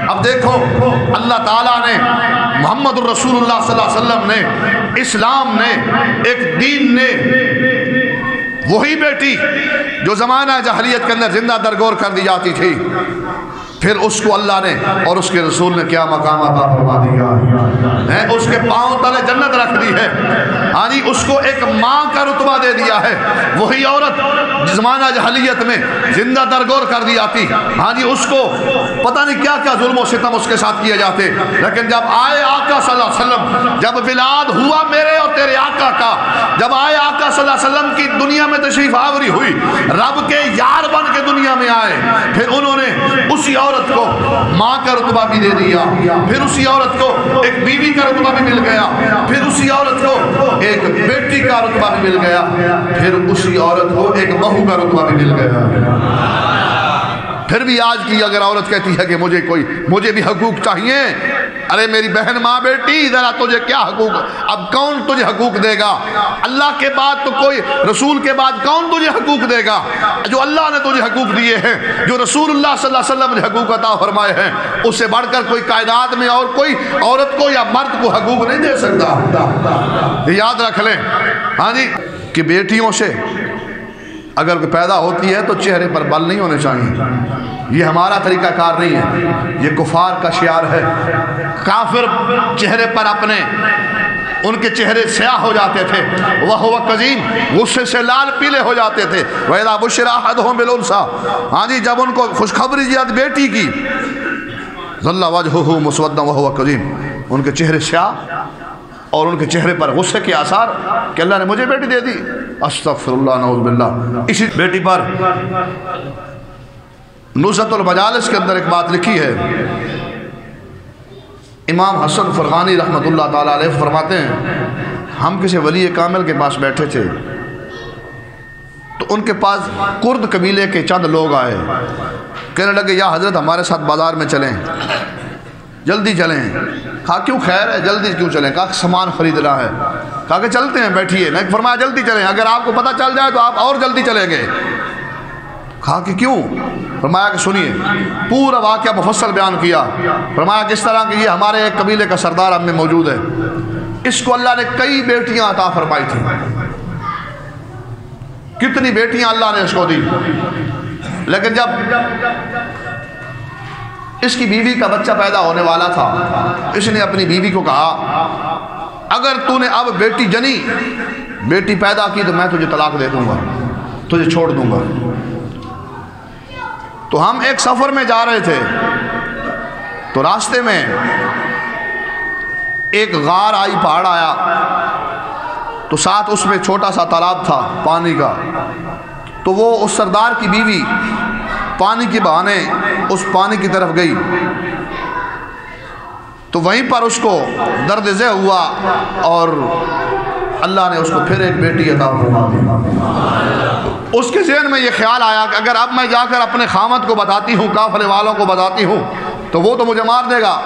اب دیکھو اللہ تعالیٰ نے محمد الرسول اللہ صلی اللہ علیہ وسلم نے اسلام نے ایک دین نے وہی بیٹی جو زمانہ جاہلیت کے اندر زندہ درگور کر دی جاتی تھی پھر اس کو اللہ نے اور اس کے رسول نے کیا مقام عطا فرما دیا، اس کے پاؤں تلے جنت رکھ دی ہے، ہاں جی اس کو ایک ماں کا رتبہ دے دیا ہے۔ وہی عورت زمانہ جاہلیت میں زندہ درگور کر دی جاتی، ہاں جی اس کو پتہ نہیں کیا کیا ظلم و ستم اس کے ساتھ کیے جاتے، لیکن جب آئے آقا صلی اللہ علیہ وسلم، جب ولاد ہوا میرے اور تیرے آقا کا، جب آئے آقا صلی اللہ علیہ وسلم کی دنیا میں تشریف آوری ہوئی، رب کے یار بن کے دنیا میں آئے، پھر انہوں نے اسی عورت کو ماں کا رتبہ بھی دے دیا، پھر اسی عورت کو ایک بیوی کا رتبہ بھی مل گیا، پھر اسی عورت کو ایک بیٹی کا رتبہ بھی مل گیا، پھر اسی عورت کو ایک بہو کا رتبہ بھی مل گیا۔ پھر بھی آج کی اگر عورت کہتی ہے کہ مجھے بھی حقوق چاہیے، ارے میری بہن ماں بیٹی ذرا تجھے کیا حقوق، اب کون تجھے حقوق دے گا؟ اللہ کے بعد تو کوئی، رسول کے بعد کون تجھے حقوق دے گا؟ جو اللہ نے تجھے حقوق دیے ہیں، جو رسول اللہ صلی اللہ علیہ وسلم نے حقوق عطا فرمائے ہیں، اس سے بڑھ کر کوئی کائنات میں اور کوئی عورت کو یا مرد کو حقوق نہیں دے سکتا۔ یہ یاد رکھ لیں ہاں جی کہ بیٹیوں سے اگر کوئی پیدا ہوتی ہے تو چہرے پر بل نہیں ہونے چاہیے، یہ ہمارا طریقہ کار نہیں ہے، یہ کفار کا شعار ہے۔ کافر چہرے پر اپنے ان کے چہرے سیاہ ہو جاتے تھے، وَهُوَ قَزِيمٌ، غصے سے لال پیلے ہو جاتے تے، وَإِذَا بُشِّرَ أَحَدُهُم بِالْأُنثىٰ، ہاں جی جب ان کو خوشخبری دی جاتی بیٹی کی، ظَلَّ وَجْهُهُ مُسْوَدًّا وَهُوَ قَزِيمٌ، ان کے چہرے سیاہ اور ان کے چہرے پر غصے کے آثار کہ اللہ نے مجھے بیٹی دے دی، استغفر اللہ نعوذ باللہ۔ اسی بیٹی پر نزہۃ المجالس کے اندر ایک بات لکھی ہے، امام حسن فرغانی رحمۃ اللہ تعالیٰ علیہ فرماتے ہیں ہم کسی ولی کامل کے پاس بیٹھے تھے تو ان کے پاس کرد قبیلے کے چند لوگ آئے، کہنے لگے یا حضرت ہمارے ساتھ بازار میں چلیں، جلدی چلیں۔ کہا کیوں خیر ہے، جلدی کیوں چلیں؟ کہا سامان خریدنا ہے۔ کہا کہ چلتے ہیں بیٹھیے، نہیں فرمایا جلدی چلیں، اگر آپ کو پتہ چل جائے تو آپ اور جلدی چلیں گے۔ کہا کہ کیوں؟ فرمایا کہ سنیے، پورا واقعہ مفصل بیان کیا، فرمایا کس طرح کہ یہ ہمارے ایک قبیلے کا سردار ہم میں موجود ہے، اس کو اللہ نے کئی بیٹیاں عطا فرمائی تھیں، کتنی بیٹیاں اللہ نے اس کو دی، لیکن جب اس کی بیوی کا بچہ پیدا ہونے والا تھا، اس نے اپنی بیوی کو کہا اگر تو نے اب بیٹی جنی، بیٹی پیدا کی تو میں تجھے طلاق دے دوں گا، تجھے چھوڑ دوں گا۔ تو ہم ایک سفر میں جا رہے تھے تو راستے میں ایک غار آئی، پہاڑ آیا، تو ساتھ اس میں چھوٹا سا تالاب تھا پانی کا، تو وہ اس سردار کی بیوی پانی کے بہانے اس پانی کی طرف گئی، تو وہیں پر اس کو درد ذہ ہوا اور اللہ نے اس کو پھر ایک بیٹی عطا فرما دی۔ اس کے ذہن میں یہ خیال آیا کہ اگر اب میں جا کر اپنے خامد کو بتاتی ہوں، قافلے والوں کو بتاتی ہوں تو وہ تو مجھے مار دے گا،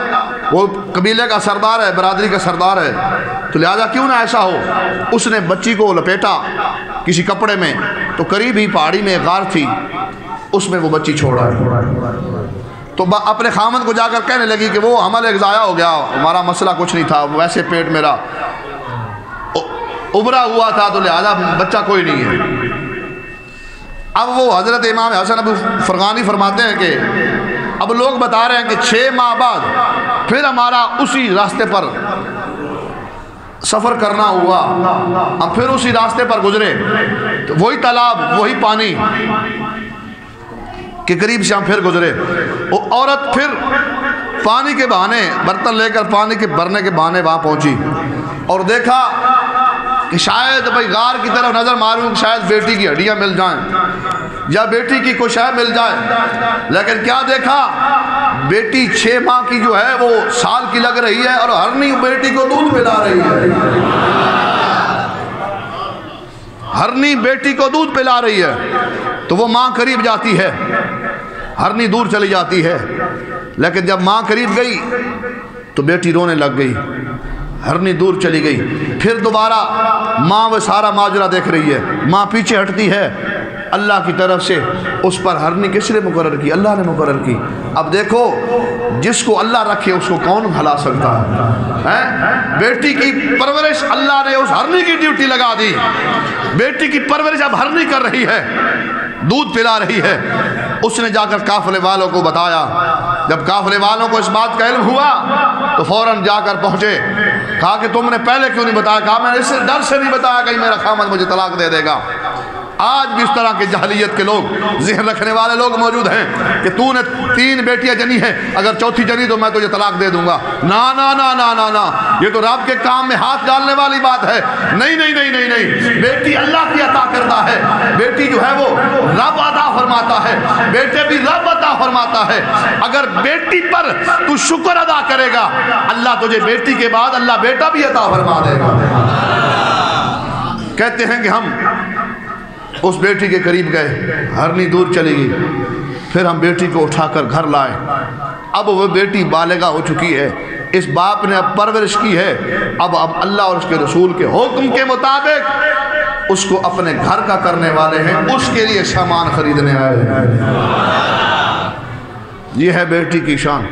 وہ قبیلے کا سردار ہے، برادری کا سردار ہے، تو لہذا کیوں نہ ایسا ہو۔ اس نے بچی کو لپیٹا کسی کپڑے میں، تو قریب ہی پہاڑی میں غار تھی، اس میں وہ بچی چھوڑا ہے، تو اپنے خامد کو جا کر کہنے لگی کہ وہ حمل ایک ضائع ہو گیا، ہمارا مسئلہ کچھ نہیں تھا، ویسے پیٹ میرا ابھرا ہوا تھا، تو لہذا بچہ کوئی نہیں ہے۔ اب وہ حضرت امام حسن ابو فرغانی فرماتے ہیں کہ اب لوگ بتا رہے ہیں کہ 6 ماہ بعد پھر ہمارا اسی راستے پر سفر کرنا ہوا، ہم پھر اسی راستے پر گزرے، تو وہی تالاب وہی پانی کے قریب سے ہم پھر گزرے، وہ عورت پھر پانی کے بہانے برتن لے کر پانی کے بھرنے کے بہانے وہاں پہنچی اور دیکھا کہ شاید بھائی غار کی طرف نظر ماروں، شاید بیٹی کی ہڈیاں مل جائیں یا بیٹی کی کوئی شے مل جائے، لیکن کیا دیکھا بیٹی 6 ماہ کی جو ہے وہ سال کی لگ رہی ہے اور ہرنی بیٹی کو دودھ پلا رہی ہے، ہرنی بیٹی کو دودھ پلا رہی ہے، تو وہ ماں قریب جاتی ہے، ہرنی دور چلی جاتی ہے، لیکن جب ماں قریب گئی تو بیٹی رونے لگ گئی، ہرنی دور چلی گئی، پھر دوبارہ ماں وہ سارا ماجرا دیکھ رہی ہے، ماں پیچھے ہٹتی ہے، اللہ کی طرف سے اس پر ہرنی کس نے مقرر کی؟ اللہ نے مقرر کی۔ اب دیکھو جس کو اللہ رکھے اس کو کون بھلا سکتا ہے؟ بیٹی کی پرورش اللہ نے اس ہرنی کی ڈیوٹی لگا دی، بیٹی کی پرورش اب ہرنی کر رہی ہے، دودھ پلا رہی ہے۔ اس نے جا کر قافلے والوں کو بتایا، جب قافلے والوں کو اس بات کا علم ہوا تو فوراً جا کر پہنچے، کہا کہ تم نے پہلے کیوں نہیں بتایا؟ کہا میں نے اس ڈر سے نہیں بتایا کہ میرا خامد مجھے طلاق دے دے گا۔ آج بھی اس طرح کے جہلیت کے لوگ، ذہن رکھنے والے لوگ موجود ہیں کہ تو نے 3 بیٹیاں جنی ہیں، اگر چوتھی جنی تو میں تجھے طلاق دے دوں گا۔ نا نا نا نا نا نا، یہ تو رب کے کام میں ہاتھ ڈالنے والی بات ہے۔ نہیں نہیں نہیں نہیں نہیں، بیٹی اللہ کی عطا کرتا ہے، بیٹی جو ہے وہ رب عطا فرماتا ہے، بیٹے بھی رب عطا فرماتا ہے۔ اگر بیٹی پر تو شکر ادا کرے گا، اللہ تجھے بیٹی کے بعد اللہ بیٹا بھی عطا فرما دے گا۔ کہتے ہیں کہ ہم اس بیٹی کے قریب گئے، ہرنی دور چلی گئی، پھر ہم بیٹی کو اٹھا کر گھر لائے۔ اب وہ بیٹی بالغہ ہو چکی ہے، اس باپ نے اب پرورش کی ہے، اب اللہ اور اس کے رسول کے حکم کے مطابق اس کو اپنے گھر کا کرنے والے ہیں، اس کے لیے سامان خریدنے آئے ہیں۔ یہ ہے بیٹی کی شان۔